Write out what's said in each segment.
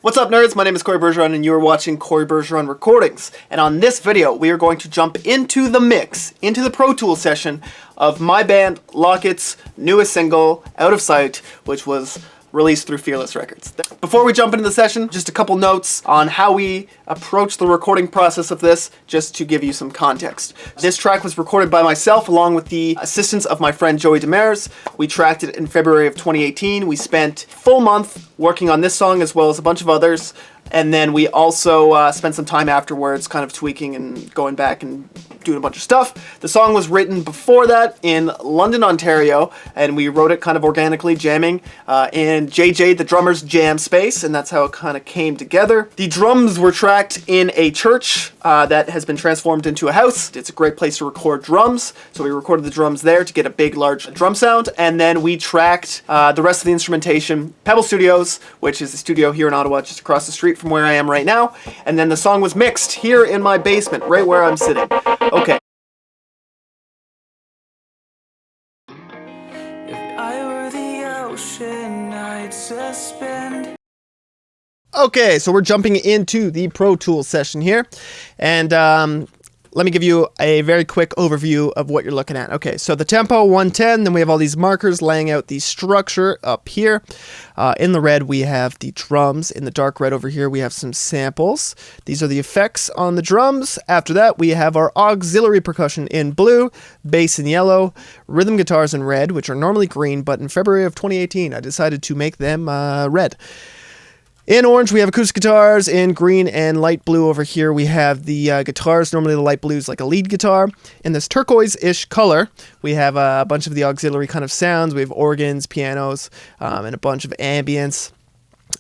What's up, nerds? My name is Cory Bergeron and you are watching Cory Bergeron Recordings. And on this video, we are going to jump into the mix, into the Pro Tools session of my band Locket's newest single, Out of Sight, which was released through Fearless Records. Before we jump into the session, just a couple notes on how we approach the recording process of this, just to give you some context. This track was recorded by myself along with the assistance of my friend Joey Demers. We tracked it in February of 2018. We spent a full month working on this song as well as a bunch of others. And then we also spent some time afterwards kind of tweaking and going back and doing a bunch of stuff. The song was written before that in London, Ontario, and we wrote it kind of organically, jamming in JJ, the drummer's jam space, and that's how it kind of came together. The drums were tracked in a church that has been transformed into a house. It's a great place to record drums, so we recorded the drums there to get a big, large drum sound, and then we tracked the rest of the instrumentation, Pebble Studios, which is the studio here in Ottawa, just across the street from where I am right now, and then the song was mixed here in my basement, right where I'm sitting. Okay. If I were the ocean, I'd suspend. Okay, so we're jumping into the Pro Tools session here, and let me give you a very quick overview of what you're looking at. Okay, so the tempo 110, then we have all these markers laying out the structure up here. In the red, we have the drums. In the dark red over here, we have some samples. These are the effects on the drums. After that, we have our auxiliary percussion in blue, bass in yellow, rhythm guitars in red, which are normally green, but in February of 2018, I decided to make them red. In orange, we have acoustic guitars. In green and light blue over here, we have the guitars. Normally the light blue is like a lead guitar. In this turquoise-ish color, we have a bunch of the auxiliary kind of sounds. We have organs, pianos, and a bunch of ambience.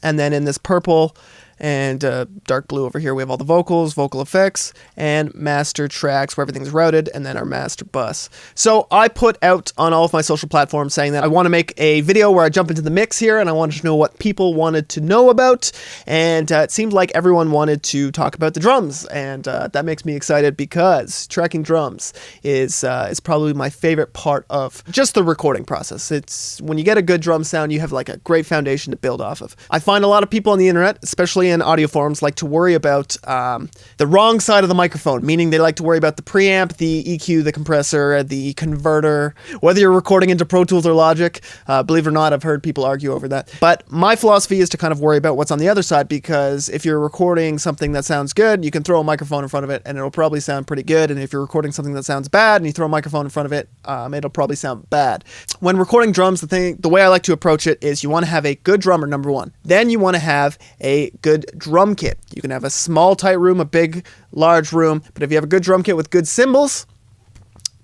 And then in this purple and dark blue over here, we have all the vocals, vocal effects, and master tracks where everything's routed, and then our master bus. So I put out on all of my social platforms saying that I want to make a video where I jump into the mix here, and I wanted to know what people wanted to know about, and it seemed like everyone wanted to talk about the drums, and that makes me excited because tracking drums is probably my favorite part of just the recording process. It's when you get a good drum sound, you have like a great foundation to build off of. I find a lot of people on the internet, especially in audio forums, like to worry about the wrong side of the microphone, meaning they like to worry about the preamp, the EQ, the compressor, the converter, whether you're recording into Pro Tools or Logic. Believe it or not, I've heard people argue over that. But my philosophy is to kind of worry about what's on the other side, because if you're recording something that sounds good, you can throw a microphone in front of it and it'll probably sound pretty good. And if you're recording something that sounds bad and you throw a microphone in front of it, it'll probably sound bad. When recording drums, the way I like to approach it is you want to have a good drummer, number one. Then you want to have a good drum kit. You can have a small, tight room, a big, large room, but if you have a good drum kit with good cymbals,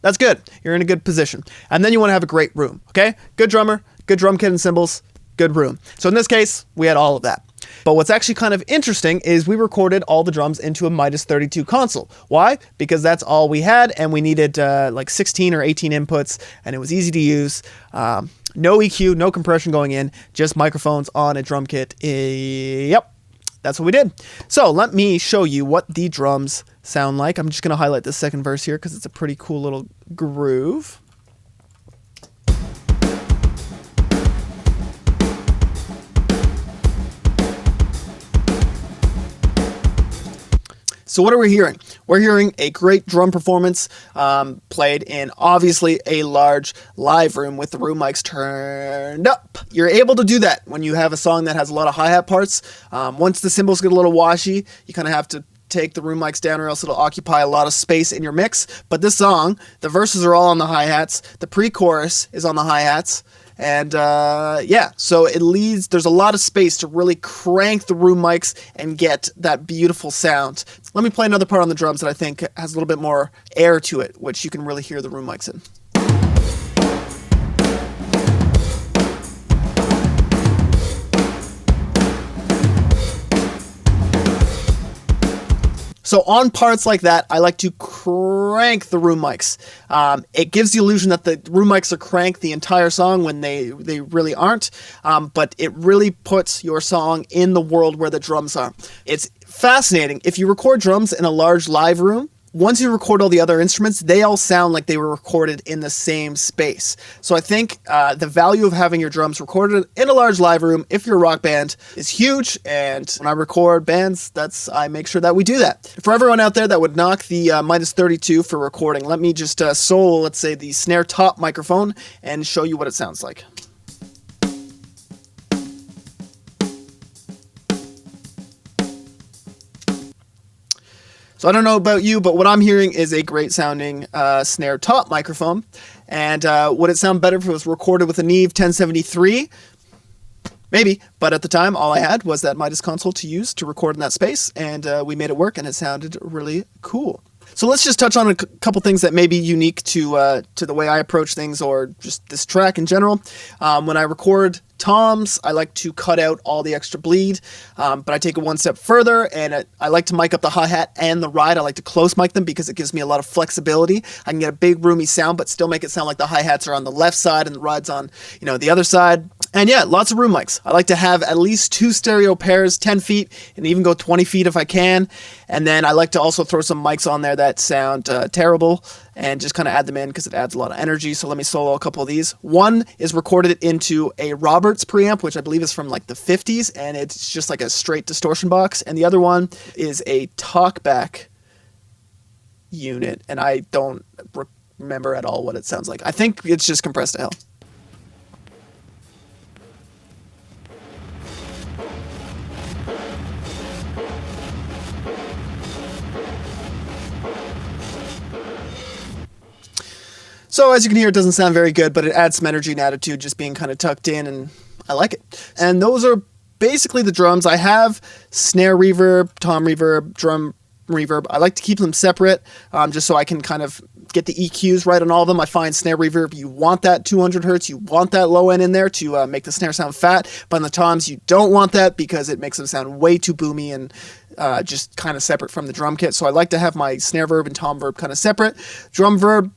that's good. You're in a good position. And then you want to have a great room, okay? Good drummer, good drum kit and cymbals, good room. So in this case, we had all of that. But what's actually kind of interesting is we recorded all the drums into a Midas 32 console. Why? Because that's all we had, and we needed like 16 or 18 inputs, and it was easy to use. No EQ, no compression going in, just microphones on a drum kit. Yep. That's what we did. So let me show you what the drums sound like. I'm just going to highlight this second verse here because it's a pretty cool little groove. So what are we hearing? We're hearing a great drum performance played in obviously a large live room with the room mics turned up. You're able to do that when you have a song that has a lot of hi-hat parts. Once the cymbals get a little washy, you kind of have to take the room mics down or else it'll occupy a lot of space in your mix. But this song, the verses are all on the hi-hats. The pre-chorus is on the hi-hats. And yeah, so there's a lot of space to really crank the room mics and get that beautiful sound. Let me play another part on the drums that I think has a little bit more air to it, which you can really hear the room mics in. So on parts like that, I like to crank the room mics. It gives the illusion that the room mics are cranked the entire song when they really aren't, but it really puts your song in the world where the drums are. It's fascinating. If you record drums in a large live room, once you record all the other instruments, they all sound like they were recorded in the same space. So I think the value of having your drums recorded in a large live room, if you're a rock band, is huge. And when I record bands, I make sure that we do that. For everyone out there that would knock the -32 for recording, let me just solo, let's say, the snare top microphone and show you what it sounds like. So I don't know about you, but what I'm hearing is a great sounding snare top microphone. And would it sound better if it was recorded with a Neve 1073? Maybe, but at the time, all I had was that Midas console to use to record in that space, and we made it work, and it sounded really cool. So let's just touch on a couple things that may be unique to the way I approach things, or just this track in general. When I record toms, I like to cut out all the extra bleed, but I take it one step further, and I like to mic up the hi-hat and the ride. I like to close mic them because it gives me a lot of flexibility. I can get a big roomy sound, but still make it sound like the hi-hats are on the left side and the ride's on, the other side. And yeah, lots of room mics. I like to have at least 2 stereo pairs, 10 feet, and even go 20 feet if I can. And then I like to also throw some mics on there that sound terrible and just kind of add them in because it adds a lot of energy. So let me solo a couple of these. One is recorded into a Roberts preamp, which I believe is from like the 50s, and it's just like a straight distortion box. And the other one is a talkback unit, and I don't remember at all what it sounds like. I think it's just compressed to hell. So as you can hear, it doesn't sound very good, but it adds some energy and attitude just being kind of tucked in, and I like it. And those are basically the drums. I have snare reverb, tom reverb, drum reverb. I like to keep them separate just so I can kind of get the EQs right on all of them. I find snare reverb, you want that 200 hertz, you want that low end in there to make the snare sound fat, but on the toms, you don't want that because it makes them sound way too boomy and just kind of separate from the drum kit. So I like to have my snare verb and tom verb kind of separate. Drum verb,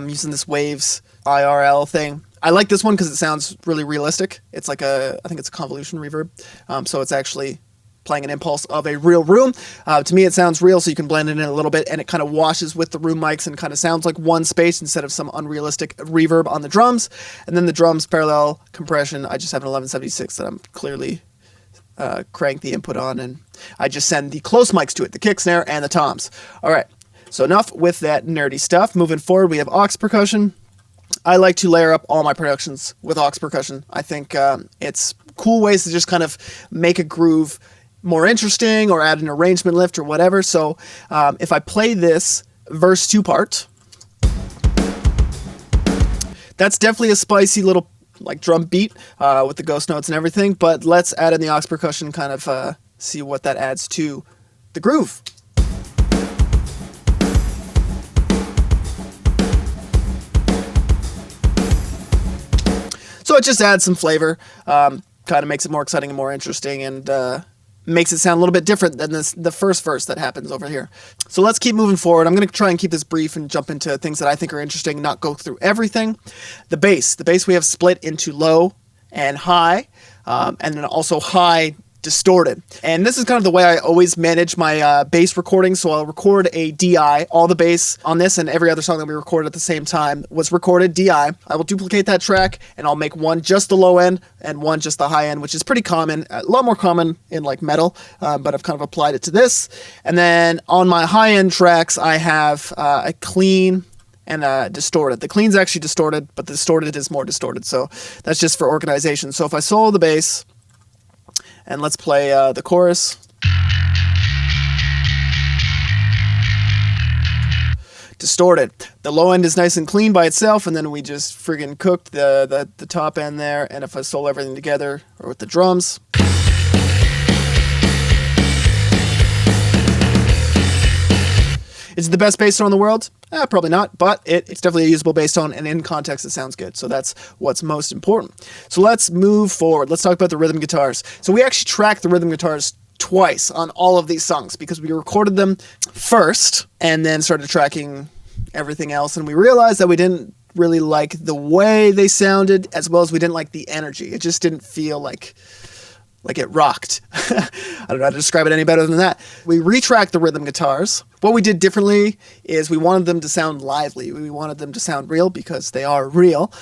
using this Waves IRL thing. I like this one because it sounds really realistic. It's like I think it's a convolution reverb. So it's actually playing an impulse of a real room. To me, it sounds real, so you can blend it in a little bit, and it kind of washes with the room mics and kind of sounds like one space instead of some unrealistic reverb on the drums. And then the drums parallel compression, I just have an 1176 that I'm clearly crank the input on, and I just send the close mics to it, the kick, snare, and the toms. All right, so enough with that nerdy stuff. Moving forward, we have Aux Percussion. I like to layer up all my productions with Aux Percussion. I think it's cool ways to just kind of make a groove more interesting or add an arrangement lift or whatever. So if I play this verse 2 part, that's definitely a spicy little like drum beat with the ghost notes and everything, but let's add in the Aux Percussion, kind of see what that adds to the groove. So it just adds some flavor, kind of makes it more exciting and more interesting, and makes it sound a little bit different than the first verse that happens over here. So let's keep moving forward. I'm going to try and keep this brief and jump into things that I think are interesting, not go through everything. The bass we have split into low and high, and then also high distorted. And this is kind of the way I always manage my bass recording. So I'll record a DI, all the bass on this and every other song that we recorded at the same time was recorded DI. I will duplicate that track and I'll make one just the low end and one just the high end, which is pretty common, a lot more common in like metal, but I've kind of applied it to this. And then on my high end tracks, I have a clean and distorted. The clean's actually distorted, but the distorted is more distorted. So that's just for organization. So if I solo the bass, and let's play the chorus. Distorted. The low end is nice and clean by itself, and then we just friggin' cooked the top end there. And if I solo everything together, or with the drums. Is it the best bass tone in the world? Probably not, but it's definitely a usable bass tone, and in context it sounds good, so that's what's most important. So let's move forward. Let's talk about the rhythm guitars. So we actually tracked the rhythm guitars twice on all of these songs because we recorded them first and then started tracking everything else, and we realized that we didn't really like the way they sounded as well as we didn't like the energy. It just didn't feel like like it rocked. I don't know how to describe it any better than that. We retracked the rhythm guitars. What we did differently is we wanted them to sound lively. We wanted them to sound real because they are real.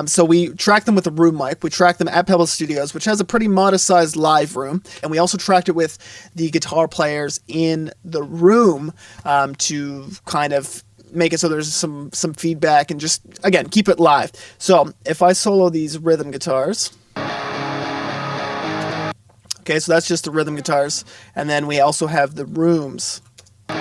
So we tracked them with a room mic. We tracked them at Pebble Studios, which has a pretty modest-sized live room. And we also tracked it with the guitar players in the room to kind of make it so there's some feedback and just, again, keep it live. So if I solo these rhythm guitars... Okay, so that's just the rhythm guitars. And then we also have the rooms. So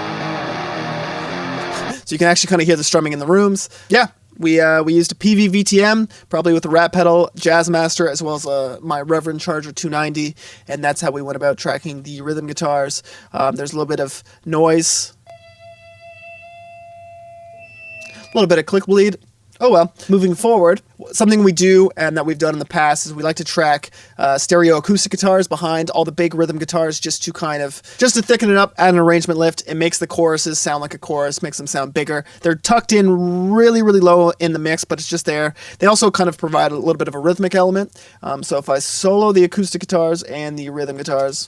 you can actually kind of hear the strumming in the rooms. Yeah, we used a PV VTM, probably with a Rat Pedal, Jazzmaster, as well as my Reverend Charger 290. And that's how we went about tracking the rhythm guitars. There's a little bit of noise. A little bit of click bleed. Oh well, moving forward, something we do and that we've done in the past is we like to track stereo acoustic guitars behind all the big rhythm guitars just to thicken it up, add an arrangement lift. It makes the choruses sound like a chorus, makes them sound bigger. They're tucked in really, really low in the mix, but it's just there. They also kind of provide a little bit of a rhythmic element. So if I solo the acoustic guitars and the rhythm guitars...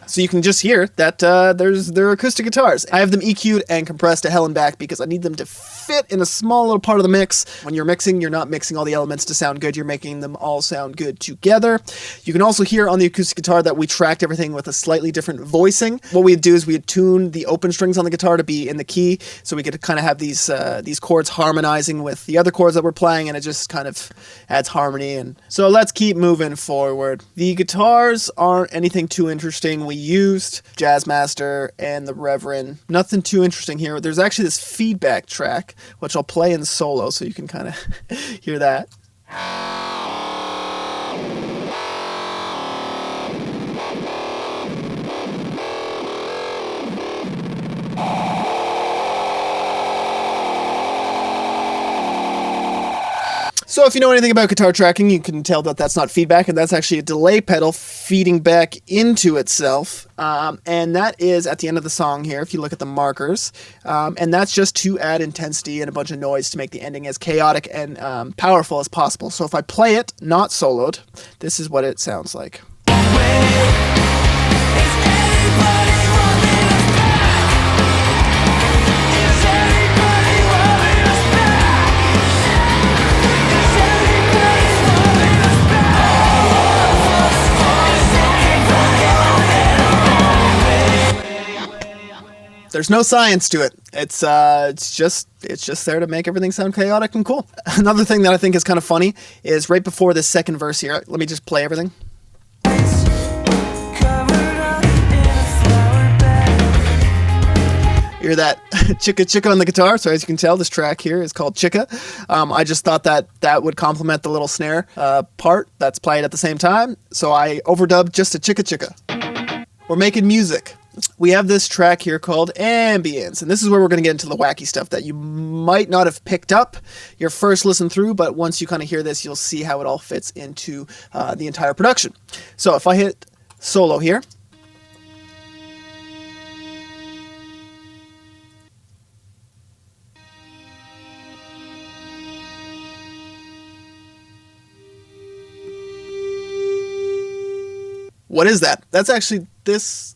So you can just hear that they're acoustic guitars. I have them EQ'd and compressed to hell and back because I need them to fit in a small little part of the mix. When you're mixing, you're not mixing all the elements to sound good. You're making them all sound good together. You can also hear on the acoustic guitar that we tracked everything with a slightly different voicing. What we'd do is we'd tune the open strings on the guitar to be in the key, so we could kind of have these chords harmonizing with the other chords that we're playing, and it just kind of adds harmony. And so let's keep moving forward. The guitars aren't anything too interesting. We used Jazzmaster and the Reverend. Nothing too interesting here. There's actually this feedback track, which I'll play in solo so you can kind of hear that. So if you know anything about guitar tracking, you can tell that that's not feedback, and that's actually a delay pedal feeding back into itself. And that is at the end of the song here, if you look at the markers. And that's just to add intensity and a bunch of noise to make the ending as chaotic and powerful as possible. So if I play it, not soloed, this is what it sounds like. There's no science to it. It's just there to make everything sound chaotic and cool. Another thing that I think is kind of funny is right before this second verse here. Let me just play everything. Hear that chicka chicka on the guitar. So as you can tell, this track here is called Chicka. I just thought that would complement the little snare part that's played at the same time. So I overdubbed just a chicka chicka. We're making music. We have this track here called Ambience, and this is where we're going to get into the wacky stuff that you might not have picked up your first listen through, but once you kind of hear this, you'll see how it all fits into the entire production. So if I hit solo here, what is that? That's actually this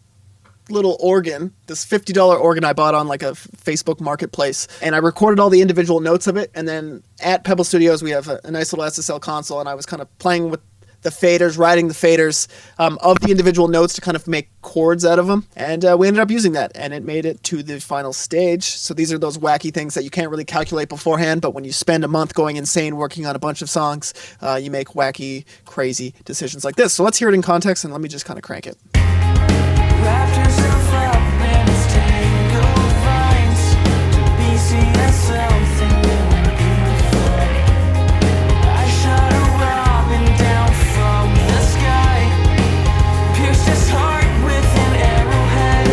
little organ, this $50 organ I bought on like a Facebook marketplace, and I recorded all the individual notes of it, and then at Pebble Studios we have a nice little SSL console, and I was kind of playing with the faders, writing the faders of the individual notes to kind of make chords out of them, and we ended up using that, and it made it to the final stage. So these are those wacky things that you can't really calculate beforehand, but when you spend a month going insane working on a bunch of songs, you make wacky, crazy decisions like this. So let's hear it in context, and let me just kind of crank it. Wrapped yourself up in its tangled vines to be seen as something new and beautiful. I shot a robin down from the sky, pierced his heart with an arrowhead.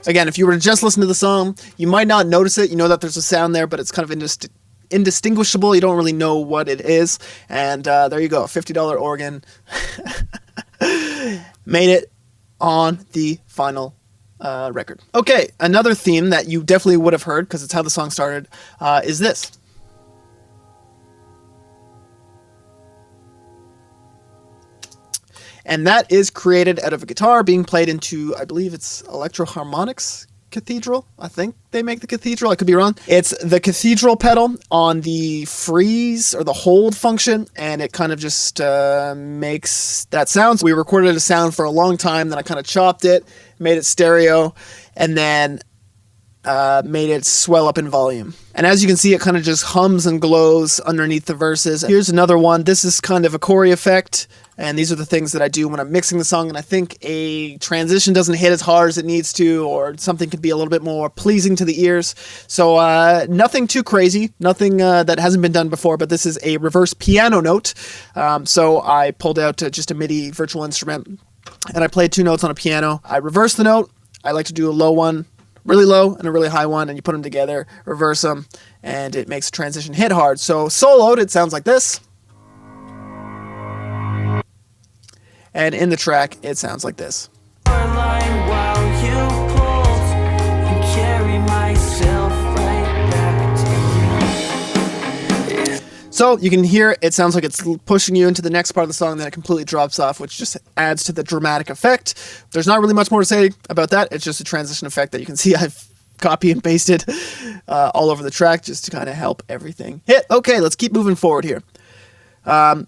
Again, if you were to just listen to the song, you might not notice it. You know that there's a sound there, but it's kind of indistinguishable. You don't really know what it is. And there you go, $50 organ. Made it on the final record. Okay, another theme that you definitely would have heard, because it's how the song started, is this. And that is created out of a guitar being played into, I believe it's Electro-Harmonics Cathedral. I think they make the Cathedral. I could be wrong. It's the Cathedral pedal on the freeze or the hold function, and it kind of just makes that sound. So we recorded a sound for a long time, then I kind of chopped it, made it stereo, and then made it swell up in volume. And as you can see, it kind of just hums and glows underneath the verses. Here's another one. This is kind of a choreo effect, and these are the things that I do when I'm mixing the song, and I think a transition doesn't hit as hard as it needs to, or something could be a little bit more pleasing to the ears. So nothing too crazy, nothing that hasn't been done before, but this is a reverse piano note. So I pulled out just a MIDI virtual instrument, and I played 2 notes on a piano. I reversed the note. I like to do a low one, really low, and a really high one, and you put them together, reverse them, and it makes a transition hit hard. So soloed, it sounds like this. And in the track, it sounds like this. So you can hear it sounds like it's pushing you into the next part of the song, then it completely drops off, which just adds to the dramatic effect. There's not really much more to say about that. It's just a transition effect that you can see I've copy and pasted all over the track just to kind of help everything hit. Okay, let's keep moving forward here.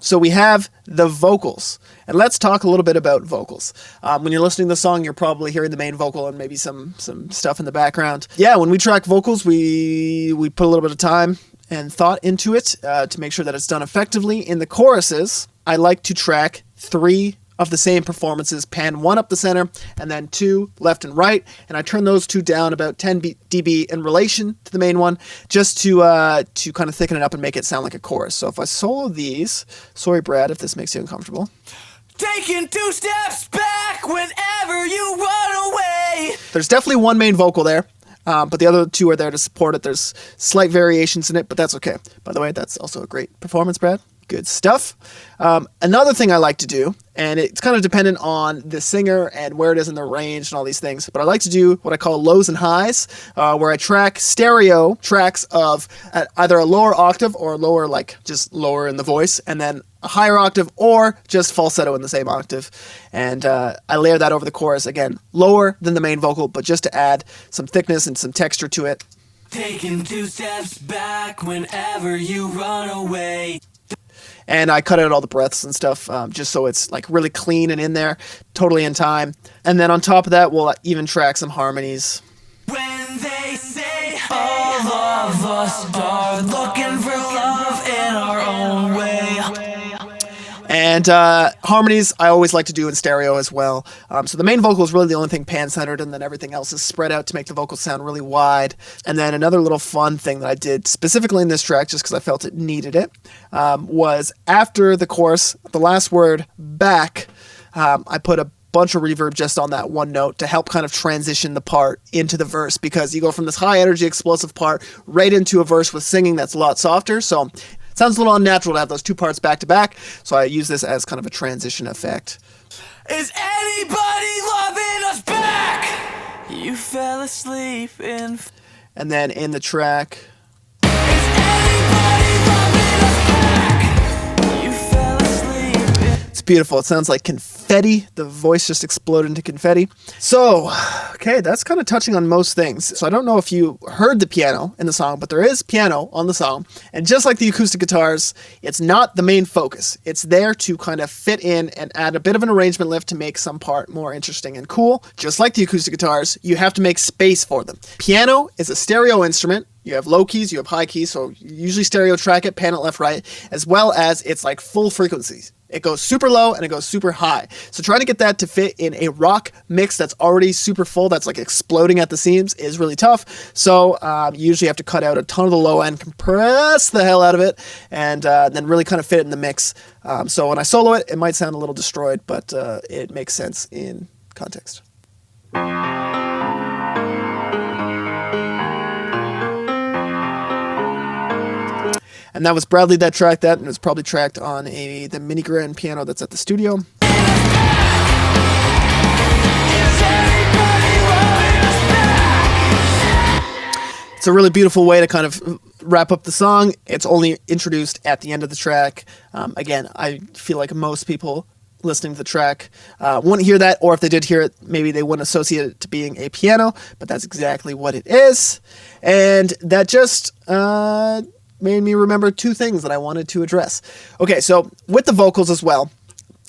So we have the vocals, and let's talk a little bit about vocals. When you're listening to the song, you're probably hearing the main vocal and maybe some stuff in the background. Yeah, when we track vocals, we put a little bit of time and thought into it to make sure that it's done effectively. In the choruses, I like to track 3 of the same performances, pan 1 up the center, and then 2 left and right, and I turn those 2 down about 10 dB in relation to the main one, just to kind of thicken it up and make it sound like a chorus. So if I solo these, sorry Brad if this makes you uncomfortable. Taking 2 steps back whenever you run away. There's definitely one main vocal there, but the other 2 are there to support it. There's slight variations in it, but that's okay. By the way, that's also a great performance, Brad. Good stuff. Another thing I like to do, and it's kind of dependent on the singer and where it is in the range and all these things, but I like to do what I call lows and highs, where I track stereo tracks of either a lower octave or a lower, like just lower in the voice, and then a higher octave or just falsetto in the same octave. And I layer that over the chorus, again, lower than the main vocal, but just to add some thickness and some texture to it. Taking 2 steps back whenever you run away. And I cut out all the breaths and stuff, just so it's like really clean and in there, totally in time. And then on top of that, we'll even track some harmonies. When they say all of us are looking for love in our own way. And harmonies, I always like to do in stereo as well. So the main vocal is really the only thing pan-centered, and then everything else is spread out to make the vocals sound really wide. And then another little fun thing that I did specifically in this track, just because I felt it needed it, was after the chorus, the last word, back, I put a bunch of reverb just on that one note to help kind of transition the part into the verse, because you go from this high energy explosive part right into a verse with singing that's a lot softer. So it sounds a little unnatural to have those 2 parts back to back, so I use this as kind of a transition effect. Is anybody loving us back? You fell asleep in. And then in the track, Is anybody loving us back? You fell asleep in. it's beautiful. It sounds like confetti. The voice just exploded into confetti. So, okay, that's kind of touching on most things. So I don't know if you heard the piano in the song, but there is piano on the song. And just like the acoustic guitars, it's not the main focus. It's there to kind of fit in and add a bit of an arrangement lift to make some part more interesting and cool. Just like the acoustic guitars, you have to make space for them. Piano is a stereo instrument. You have low keys, you have high keys, so you usually stereo track it, pan it left, right, as well as it's like full frequencies. It goes super low and it goes super high. So trying to get that to fit in a rock mix that's already super full, that's like exploding at the seams, is really tough. So you usually have to cut out a ton of the low end, compress the hell out of it, and then really kind of fit it in the mix. So when I solo it, it might sound a little destroyed, but it makes sense in context. And that was Bradley that tracked that, and it was probably tracked on the mini grand piano that's at the studio. It's a really beautiful way to kind of wrap up the song. It's only introduced at the end of the track. Again, I feel like most people listening to the track wouldn't hear that, or if they did hear it, maybe they wouldn't associate it to being a piano, but that's exactly what it is. And that just made me remember two things that I wanted to address. Okay, so with the vocals as well,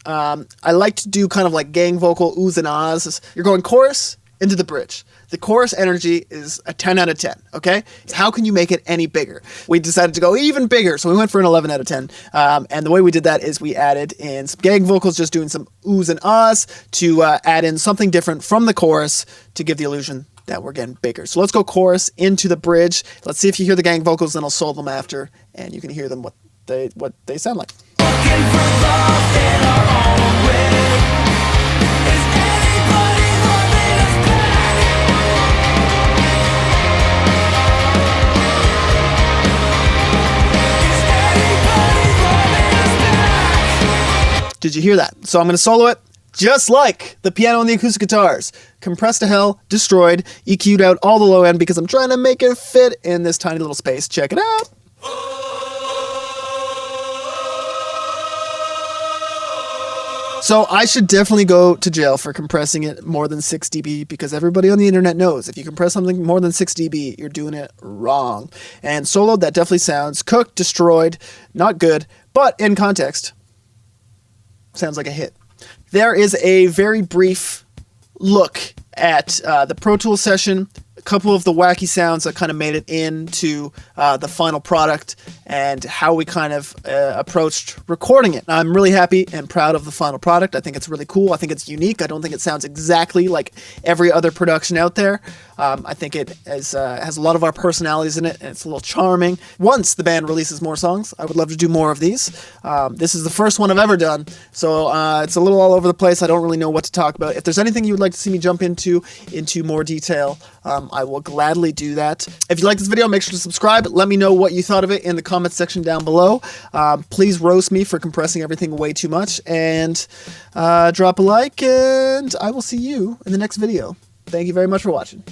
I like to do kind of like gang vocal oohs and ahs. You're going chorus into the bridge. The chorus energy is a 10 out of 10, okay? So how can you make it any bigger? We decided to go even bigger, so we went for an 11 out of 10. And the way we did that is we added in some gang vocals, just doing some oohs and ahs to add in something different from the chorus to give the illusion that we're getting bigger. So let's go chorus into the bridge. Let's see if you hear the gang vocals, then I'll solo them after, and you can hear them what they sound like. Looking for love in our own way. Is anybody loving us back? Is anybody loving us back? Did you hear that? So I'm going to solo it just like the piano and the acoustic guitars. Compressed to hell, destroyed, EQ'd out all the low end because I'm trying to make it fit in this tiny little space. Check it out. So I should definitely go to jail for compressing it more than 6 dB because everybody on the internet knows if you compress something more than 6 dB, you're doing it wrong. And solo, that definitely sounds cooked, destroyed, not good, but in context, sounds like a hit. There is a very brief look at the Pro Tools session, a couple of the wacky sounds that kind of made it into the final product, and how we kind of approached recording it. I'm really happy and proud of the final product. I think it's really cool. I think it's unique. I don't think it sounds exactly like every other production out there. I think it has a lot of our personalities in it, and it's a little charming. Once the band releases more songs, I would love to do more of these. This is the first one I've ever done, so it's a little all over the place. I don't really know what to talk about. If there's anything you would like to see me jump into more detail, I will gladly do that. If you like this video, make sure to subscribe. Let me know what you thought of it in the comments section down below. Please roast me for compressing everything way too much, and drop a like, and I will see you in the next video. Thank you very much for watching.